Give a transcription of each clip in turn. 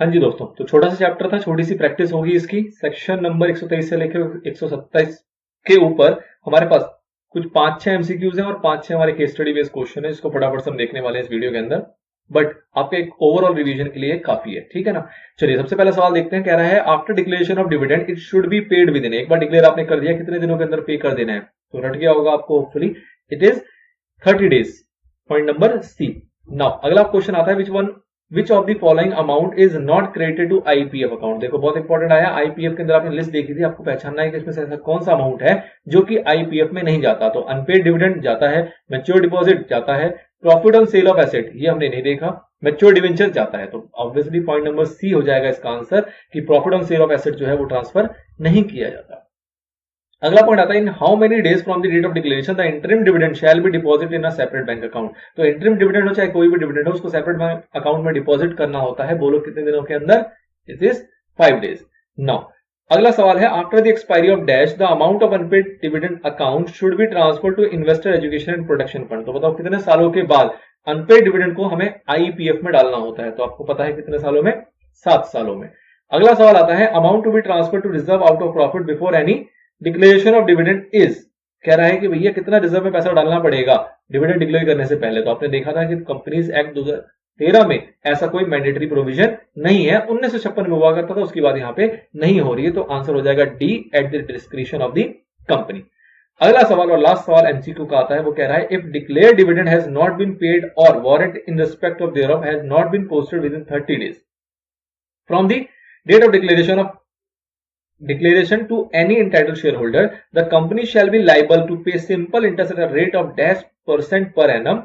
हाँ जी दोस्तों, तो छोटा सा चैप्टर था, छोटी सी प्रैक्टिस होगी इसकी। सेक्शन नंबर 123 से लेकर 127 के ऊपर हमारे पास कुछ 5-6 एमसीक्यूज हैं और 5-6 हमारे केस स्टडी बेस्ड क्वेश्चन है, इसको फटाफट से हम देखने वाले हैं इस वीडियो के अंदर। बट आपके एक ओवरऑल रिवीजन के लिए काफी है, ठीक है ना। चलिए सबसे पहला सवाल देखते हैं। कह रहा है after declaration of dividend it should be paid with in. एक बार डिक्लेयर आपने कर दिया, कितने दिनों के अंदर पे कर देना है? तो रट गया होगा आपको hopefully. It is 30 days। Point number C. Now अगला क्वेश्चन आता है which of the following amount is not credited to IPF account. देखो बहुत इंपॉर्टेंट आया। आईपीएफ के अंदर आपने लिस्ट देखी थी, आपको पहचानना है कि इसमें से ऐसा कौन सा अमाउंट है जो कि आईपीएफ में नहीं जाता। तो अनपेड डिविडेंड जाता है, मैच्योर डिपॉजिट जाता है, profit on sale of asset ये हमने नहीं देखा, मैच्योर डिवेंचर जाता है। तो ऑब्वियसली पॉइंट नंबर सी हो जाएगा इसका आंसर कि profit on sale of asset जो है वो ट्रांसफर नहीं किया जाता। अगला पॉइंट आता है in how many days from the date of declaration the interim dividend shall be deposit in a separate bank account. तो इंटरिम डिविडेंड हो चाहे कोई भी डिविडेंड हो, उसको सेपरेट बैंक अकाउंट में डिपॉजिट करना होता है। बोलो कितने दिनों के अंदर? It is 5 days। नाउ अगला सवाल है after the expiry of dash the amount of unpaid dividend account should be transfer to investor education and protection fund. तो बताओ कितने सालों के बाद अनपेड डिविडेंड को हमें आईपीएफ में डालना होता है? तो आपको पता है कितने सालों में? 7 सालों में। अगला सवाल आता है amount to be transfer to reserve out of profit before any declaration of dividend is. कह रहा है कि भैया कितना रिजर्व में पैसा डालना पड़ेगा डिविडेंड डिक्लेयर करने से पहले। तो आपने देखा था कि कंपनीज एक्ट 2013 में ऐसा कोई मैंडेटरी प्रोविजन नहीं है, 1956 में हुआ करता था, उसके बाद यहां पे नहीं हो रही है। तो आंसर हो जाएगा D at the discretion of the company. अगला सवाल और लास्ट सवाल एमसीक्यू का आता है, वो कह रहा है if declare dividend has not been paid और warrant in respect of thereof has not been posted within 30 days from the date of declaration to any entitled shareholder, the company shall be liable to pay simple interest at a rate of -% per annum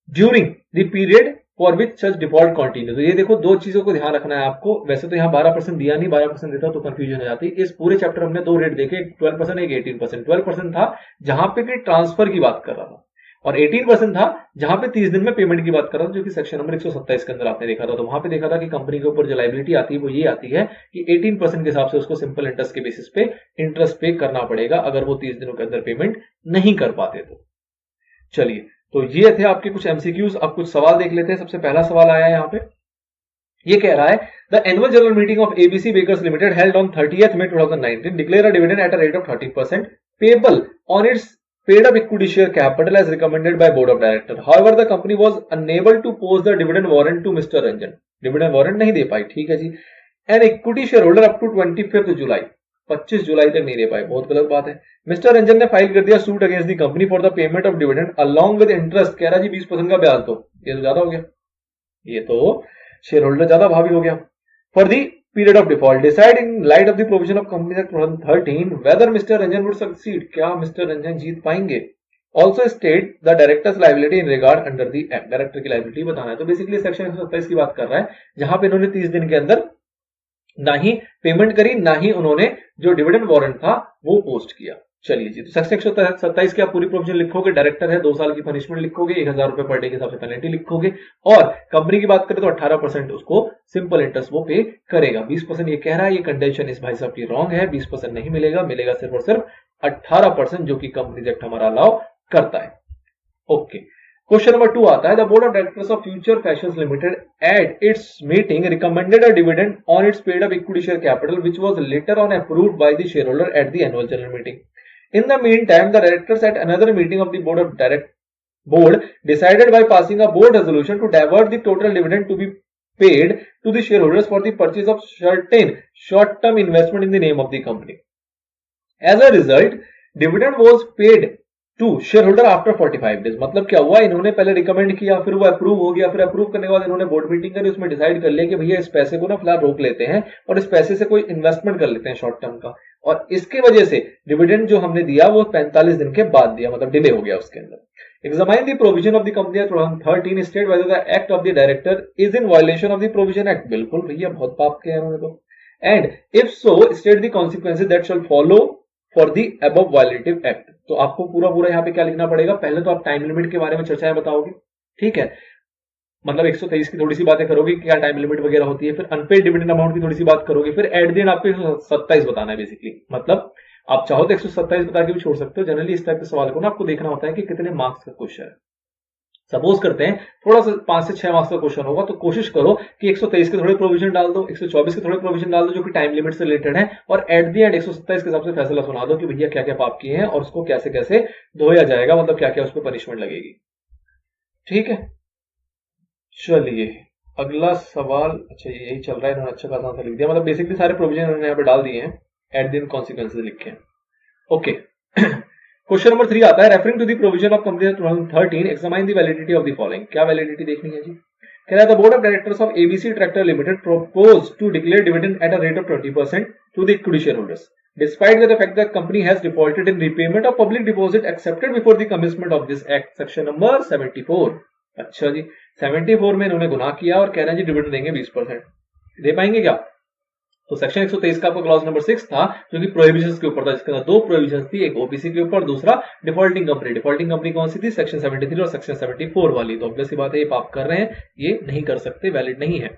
during the period for which such default continues। तो ये देखो दो चीजों को ध्यान रखना है आपको। वैसे तो यहाँ 12% दिया नहीं, 12% देता तो कंफ्यूजन हो जाती। इस पूरे चैप्टर हमने दो रेट देखे, एक 12% एक 18%। 12% था जहां पे कि ट्रांसफर की बात कर रहा था, और 18% था जहां पे 30 दिन में पेमेंट की बात कर रहा था, जो कि सेक्शन नंबर 127 के अंदर आपने देखा था। तो वहां पे देखा था कि कंपनी के ऊपर जो लायबिलिटी आती है वो ये आती है कि 18% के हिसाब से उसको सिंपल इंटरेस्ट के बेसिस पे इंटरेस्ट पे करना पड़ेगा अगर वो 30 दिनों के अंदर पेमेंट नहीं कर पाते तो। चलिए, तो ये थे आपके कुछ एमसीक्यूज। अब कुछ सवाल देख लेते हैं। सबसे पहला सवाल आया है यहाँ पे, ये कह रहा है the annual general meeting of ABC bakers limited held on 30th May 2019 declare a dividend at a rate of 30% payable on its paid up equity share capital as recommended by board of directors. However, the company was unable to post the dividend warrant to Mr. Ranjan. Dividend warrant नहीं दे पाई, ठीक है जी। An equity shareholder up to 25th July, 25 जुलाई तक नहीं दे पाए, बहुत गलत बात है। मिस्टर रंजन ने फाइल कर दिया suit against the company for the payment of dividend along with interest. कह रहा जी 20% का ब्याज। तो ये तो ज्यादा हो गया, ये तो शेयर होल्डर ज्यादा भावी हो गया। For the period of default decide in light of the provision of Companies Act 2013 whether Mr. Ranjan would succeed। क्या Mr. Ranjan जीत पाएंगे? Also state the director's liability in regard under the act। Director की liability बताना है। तो basically section 127 की बात कर रहा है, जहां पे इन्होंने 30 दिन के अंदर ना ही पेमेंट करी, ना ही उन्होंने जो डिविडेंड वारंट था वो पोस्ट किया। चलिए जी, तो सेक्शन 127 की आप पूरी प्रोविजन लिखोगे। डायरेक्टर है 2 साल की पनिशमेंट लिखोगे, 1000 रुपए पर डे के हिसाब से पेनल्टी लिखोगे, और कंपनी की बात करें तो 18% उसको सिंपल इंटरेस्ट वो पे करेगा। 20% ये कह रहा है, ये कंडीशन इस भाई साहब की रॉन्ग है। 20% नहीं मिलेगा, मिलेगा सिर्फ और सिर्फ 18%, जो कि कंपनी एक्ट हमारा अलाउ करता है। ओके, क्वेश्चन नंबर 2 आता है the board of directors of future fashions limited at its meeting recommended a dividend on it's paid up equity share capital which was later on approved by the share holder at the annual general meeting. In the meantime, the directors at another meeting of the board decided by passing a board resolution to divert the total dividend to be paid to the shareholders for the purchase of certain short-term investment in the name of the company. As a result, dividend was paid to shareholder after 45 days। मतलब क्या हुआ, इन्होंने पहले recommend किया, फिर वो approve हो गया, फिर अप्रूव करने के बाद इन्होंने बोर्ड मीटिंग करी, उसमें डिसाइड कर लिया कि भैया इस पैसे को ना फिलहाल रोक लेते हैं और इस पैसे से कोई इन्वेस्टमेंट कर लेते हैं शॉर्ट टर्म का, और इसकी वजह से डिविडेंड जो हमने दिया वो 45 दिन के बाद दिया, मतलब डिले हो गया उसके अंदर। Examine the provision of the company act 2013 state whether the act of the director is in violation of the provision act. बिल्कुल भैया, बहुत पाप किया उन्होंने तो। And if so state the consequences that shell follow for the above violative act. तो आपको पूरा यहाँ पे क्या लिखना पड़ेगा? पहले तो आप टाइम लिमिट के बारे में चर्चाएं बताओगे, ठीक है, मतलब 123 की थोड़ी सी बातें करोगे, क्या टाइम लिमिट वगैरह होती है, फिर अनपेड डिविडेंड अमाउंट की थोड़ी सी बात करोगे, फिर एट द एंड आपको 127 बताना है बेसिकली। मतलब आप चाहो तो 127 बता के भी छोड़ सकते हो। जनरली इस टाइप के सवाल को ना आपको देखना होता है कि कितने मार्क्स का क्वेश्चन है। सपोज करते हैं थोड़ा सा 5 से 6 मार्क्स का क्वेश्चन होगा, तो कोशिश करो कि 123 के थोड़े प्रोविजन डाल दो, 124 के थोड़े प्रोविजन डाल दो जो कि टाइम लिमिट से रिलेटेड है, और एट द एंड 127 के हिसाब से फैसला सुना दो कि भैया क्या क्या पाप किए हैं और उसको कैसे कैसे धोया जाएगा, मतलब क्या क्या उस पर पनिशमेंट लगेगी। ठीक है, चलिए अगला सवाल। अच्छा यही चल रहा है, इन्होंने अच्छा खासा आंसर लिख दिया, मतलब बेसिकली सारे प्रोविजन इन्होंने यहाँ पे डाल दिए हैं, एट द एंड कॉन्सिक्वेंसेज लिखे हैं। ओके क्वेश्चन नंबर 3 आता है, referring to the provision of company 2013 examine the validity of the following. क्या वैलिडिटी देखनी है जी? कह रहा है the board of directors of ABC tractor limited propose to declare dividend at a rate of 20% to the equity share holders despite the fact that company has defaulted in repayment of public deposit accepted before the commitment of this act, section number 74। अच्छा जी 74 में इन्होंने गुनाह किया और कह रहे हैं जी dividend देंगे 20%, दे पाएंगे क्या? तो सेक्शन 123 का आपका क्लॉज नंबर 6 था जो कि प्रोहिबिशंस के ऊपर था, जिसके अंदर दो प्रोहिबिशंस थी, एक ओबीसी के ऊपर, दूसरा डिफॉल्टिंग कंपनी। डिफॉल्टिंग कंपनी कौन सी थी? सेक्शन 73 और सेक्शन 74 वाली। तो ऑब्वियस सी बात है ये पाप कर रहे हैं, ये नहीं कर सकते, वैलिड नहीं है।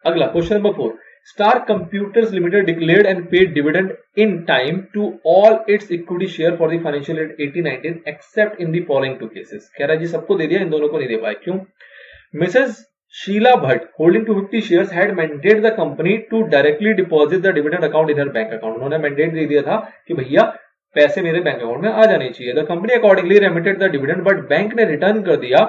अगला question number 4, star computers limited declared and paid dividend in time to all its equity share for the financial year 18-19 except in the following two cases. कह रहा है जी सबको दे दिया, इन दोनों को नहीं दे पाए, क्यों? Mrs Sheila Bhatt, holding 250 shares, had mandated the company to directly deposit the dividend account in her bank account. उन्होंने mandate दे दिया था कि भैया पैसे मेरे बैंक अकाउंट में आ जाने चाहिए। The company accordingly remitted the dividend, but bank ने रिटर्न कर दिया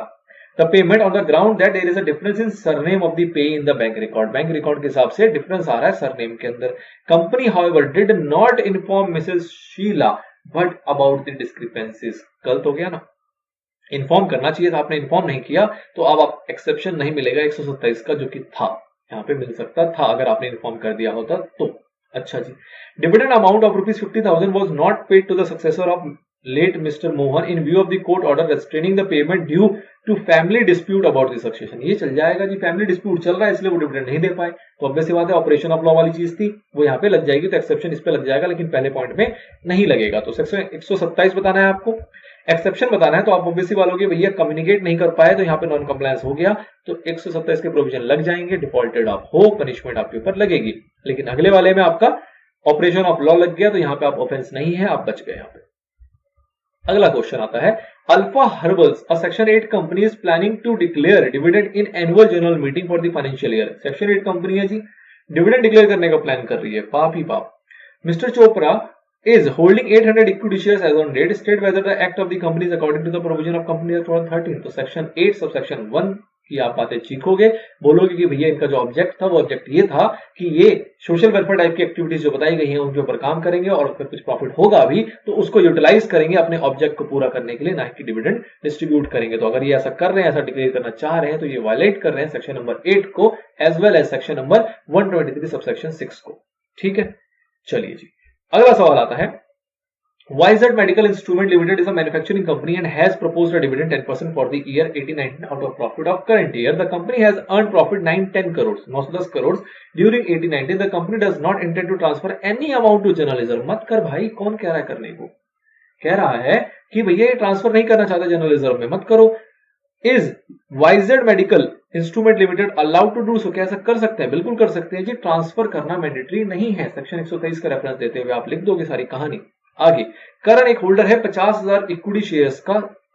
the payment on the ground that there is a difference in surname of the pay in the bank record. Bank record के हिसाब से difference आ रहा है surname के अंदर। Company however did not inform Mrs. Sheila Bhatt about the discrepancies. गलत हो गया ना, इन्फॉर्म करना चाहिए था, आपने इन्फॉर्म नहीं किया, तो अब आप एक्सेप्शन नहीं मिलेगा 127 का जो कि था, यहाँ पे मिल सकता था अगर आपने इन्फॉर्म कर दिया होता तो। अच्छा जी, dividend amount of ₹50,000 was not paid to the successor of late mister Mohan in view of the court order restraining the payment due to family dispute about the succession. ये चल जाएगा जी, फैमिली डिस्प्यूट चल रहा है इसलिए वो डिविडेंड नहीं दे पाए, तो ऑब्वियस सी बात है ऑपरेशन ऑफ लॉ वाली चीज थी वो यहाँ पे लग जाएगी, तो एक्सेप्शन इस पे लग जाएगा, लेकिन पहले पॉइंट में नहीं लगेगा। तो सेक्शन 127 बताना है आपको, एक्सेप्शन बताना है, तो आप ऑब्वियसली वालोगे भैया कम्युनिकेट नहीं कर पाए तो यहाँ पे नॉन कंप्लायंस हो गया, तो 127 के प्रोविजन लग जाएंगे, डिफॉल्टेड आप हो, पनिशमेंट आपके ऊपर लगेगी। लेकिन अगले वाले में आपका ऑपरेशन ऑफ लॉ लग गया, तो यहाँ पे आप ऑफेंस नहीं है, आप बच गए यहाँ पे। अगला क्वेश्चन आता है, alpha herbals a section 8 company is planning to declare dividend in annual general meeting for the financial year. Section 8 company है जी, डिविडेंड डिक्लेयर करने का प्लान कर रही है, पाप ही पाप। Mister Chopra is holding 800 equity shares as on date, state whether the act of the company is according to the provision of company act 2013। तो सेक्शन 8 सब सेक्शन 1 की आप बातें चीखोगे, बोलोगे कि भैया इनका जो ऑब्जेक्ट था वो ऑब्जेक्ट ये था कि ये सोशल वेलफेयर टाइप की एक्टिविटीज जो बताई गई हैं उनके ऊपर काम करेंगे और फिर कुछ प्रॉफिट होगा भी तो उसको यूटिलाइज करेंगे अपने ऑब्जेक्ट को पूरा करने के लिए, ना कि डिविडेंड डिस्ट्रीब्यूट करेंगे। तो अगर ये ऐसा कर रहे हैं, ऐसा डिक्लेयर करना चाह रहे हैं, तो ये वायलेट कर रहे हैं सेक्शन नंबर 8 को as well as section number 123 sub section 6 को। ठीक है, चलिए जी अगला सवाल आता है, YZ Medical Instrument Limited is a manufacturing company and has proposed a dividend 10% for the year 18-19 out of profit of current year. The company has earned profit 910 crores, 910 crores during 18-19. The company does not intend to transfer any amount to general reserve. मत कर भाई, कौन कह रहा है करने को? कह रहा है कि भैया ये ट्रांसफर नहीं करना चाहता जनरल रिजर्व में, मत करो। Is YZ Medical Instrument Limited allowed to do so? क्या ऐसा कर सकते हैं? बिल्कुल कर सकते हैं जी, ट्रांसफर करना मैंडेटरी नहीं है। सेक्शन 123 का रेफरेंस देते हुए आप लिख दोगे सारी कहानी। आगे, करण एक होल्डर है 50,000 इक्विटी शेयर्स का,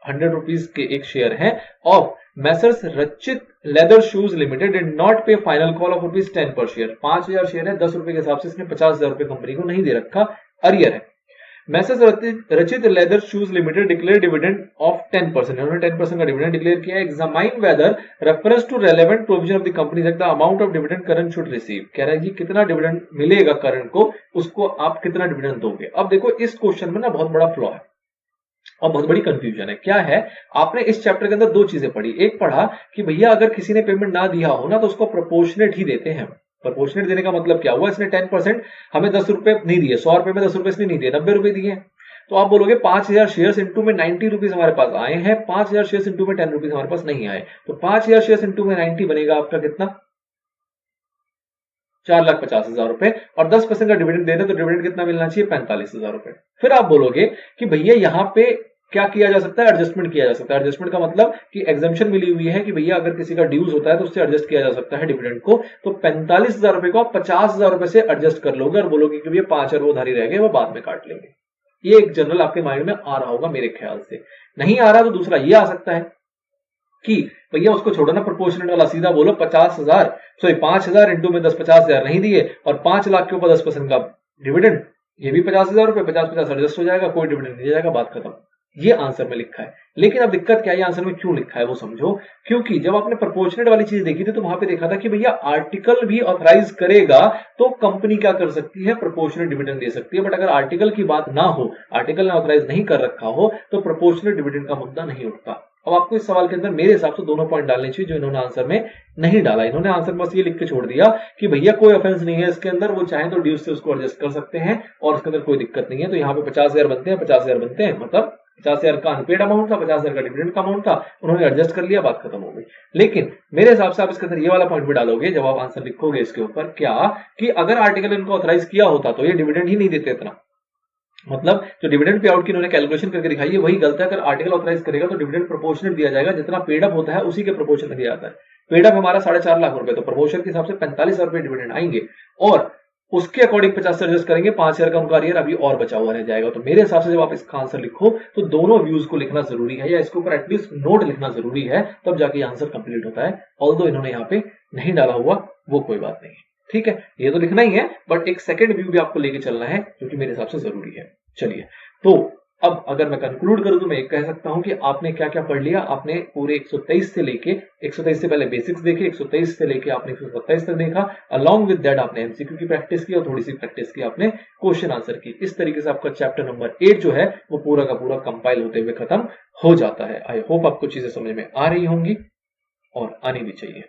100 रुपीज के एक शेयर है, of Messrs Rachit leather shoes limited did not पे फाइनल कॉल ऑफ ₹10 पर शेयर। 5,000 शेयर है, 10 रुपए के हिसाब से इसने 50,000 रुपए कंपनी को नहीं दे रखा, अरियर है। Messrs Rachit leather shoes limited declare dividend of 10%, उन्होंने 10% का डिविडेंड डिक्लेयर किया। Examine whether reference to relevant provision of the company the amount of dividend Karan should receive. कह रहा है जी कितना डिविडेंड मिलेगा करण को, उसको आप कितना डिविडेंड दोगे। अब देखो इस क्वेश्चन में ना बहुत बड़ा फ्लॉ है और बहुत बड़ी कंफ्यूजन है। क्या है, आपने इस चैप्टर के अंदर दो चीजें पढ़ी, एक पढ़ा कि भैया अगर किसी ने पेमेंट ना दिया हो ना तो उसको प्रोपोर्शनेट ही देते हैं। प्रोपोर्शनेट देने का मतलब क्या हुआ, इसने 10% हमें 10 रुपए नहीं दिए, 100 रुपए में 10 रुपए इसने नहीं दिए, 90 रुपए दिए। तो आप बोलोगे 5,000 शेयर्स इंटू में 90 रुपीज हमारे पास आए हैं, 5,000 शेयर्स इंटू में 10 रुपीज हमारे पास नहीं आए, तो 5,000 शेयर्स इंटू में 90 बनेगा आपका कितना, 4,50,000 रुपए, और 10% का डिविडेंड देना तो डिविडेंड कितना मिलना चाहिए, 45,000 रुपए। फिर आप बोलोगे कि भैया यहाँ पे क्या किया जा सकता है, एडजस्टमेंट किया जा सकता है। एडजस्टमेंट का मतलब कि एग्जाम्पशन मिली हुई है कि भैया अगर किसी का ड्यूज होता है तो उससे एडजस्ट किया जा सकता है डिविडेंड को, तो 45,000 रुपए को आप 50,000 रुपए से एडजस्ट कर लोगे और बोलोगे कि भैया 5 और वो उधारी रह गए वो बाद में काट लेंगे। ये एक जनरल आपके माइंड में आ रहा होगा मेरे ख्याल से, नहीं आ रहा तो दूसरा ये आ सकता है कि भैया उसको छोड़ो ना प्रोपोर्शनेट वाला, सीधा बोलो 50,000 सॉरी 5,000 इंटू में 10 50,000 नहीं दिए और 5 लाख के ऊपर 10% का डिविडेंड, ये भी 50,000 रुपए 50-50 एडजस्ट हो जाएगा, कोई डिविडेंड नहीं जाएगा, बात खत्म। ये आंसर में लिखा है। लेकिन अब दिक्कत क्या है, आंसर में क्यों लिखा है वो समझो। क्योंकि जब आपने प्रोपोर्शनेट वाली चीज देखी थी तो वहां पे देखा था कि भैया आर्टिकल भी ऑथराइज करेगा तो कंपनी क्या कर सकती है, प्रोपोर्शनेट डिविडेंड दे सकती है। बट अगर आर्टिकल की बात ना हो, आर्टिकल ने ऑथराइज नहीं कर रखा हो, तो प्रोपोर्शनेट डिविडेंड का मुद्दा नहीं उठता। अब आपको इस सवाल के अंदर मेरे हिसाब से दोनों पॉइंट डालने चाहिए जो इन्होंने आंसर में नहीं डाला। इन्होंने आंसर में बस ये लिख के छोड़ दिया कि भैया कोई ऑफेंस नहीं है इसके अंदर, वो चाहे तो ड्यूज से उसको एडजस्ट कर सकते हैं और उसके अंदर कोई दिक्कत नहीं है। तो यहाँ पे 50,000 बनते हैं, 50,000 बनते हैं, मतलब 50,000 का अनपेड अमाउंट था, 50,000 का डिविडेंड का अमाउंट था, उन्होंने एडजस्ट कर लिया, बात खत्म हो गई। लेकिन मेरे हिसाब से आप इसके अंदर ये वाला पॉइंट भी डालोगे जब आप आंसर लिखोगे इसके ऊपर, क्या कि अगर आर्टिकल इनको ऑथराइज किया होता तो ये डिविडेंड ही नहीं देते इतना। मतलब जो डिविडेंड पे आउट की इन्होंने कैलकुलेशन करके दिखाई है वही गलत है। अगर आर्टिकल ऑथराइज करेगा तो डिविडेंड प्रोपोर्शनेट दिया जाएगा, जितना पेड अप होता है उसी के प्रोपोर्शन में दिया जाता है। पेड अप हमारा 4.5 लाख रुपए, तो प्रमोशन के हिसाब से 45,000 रुपए डिविडेंड आएंगे और उसके अकॉर्डिंग 50 से एडजस्ट करेंगे, 5,000 का उनका अरियर अभी और बचा हुआ रह जाएगा। तो मेरे हिसाब से जब आप इसका आंसर लिखो तो दोनों व्यूज को लिखना जरूरी है, या इसके ऊपर एटलीस्ट नोट लिखना जरूरी है, तब जाके आंसर कंप्लीट होता है। ऑल्दो इन्होंने यहाँ पे नहीं डाला हुआ, वो कोई बात नहीं है, ठीक है, ये तो लिखना ही है, बट एक सेकंड व्यू भी आपको लेके चलना है जो कि मेरे हिसाब से जरूरी है। चलिए, तो अब अगर मैं कंक्लूड करूं तो मैं एक कह सकता हूं कि आपने क्या क्या पढ़ लिया। आपने पूरे 123 से लेके 123 से पहले बेसिक्स देखे, 123 से लेके आपने 127 तक देखा। अलॉन्ग विद दैट आपने एमसीक्यू की प्रैक्टिस की और थोड़ी सी प्रैक्टिस की आपने क्वेश्चन आंसर की। इस तरीके से आपका चैप्टर नंबर 8 जो है वो पूरा का पूरा कंपाइल होते हुए खत्म हो जाता है। आई होप आपको चीजें समझ में आ रही होंगी और आनी भी चाहिए।